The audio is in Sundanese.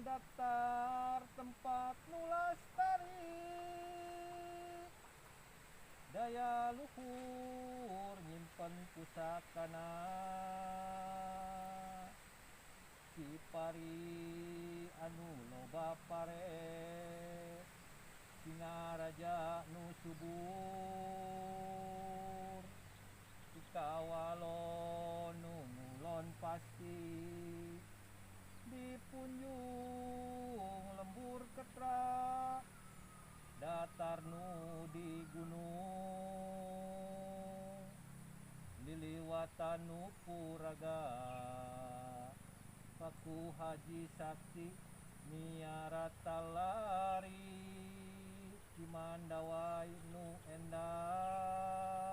datar tempat nu lastari, daya luhur nyimpen pusakana, Cipari anu loba pares, Singaraja nu subur, Cikawalo nu ngulon pasti, Dipunjung lembur ketra, datar nu di gunung, liliwatan nu puraga, Paku Haji Sakti miara talari, Cimandawai nu endah.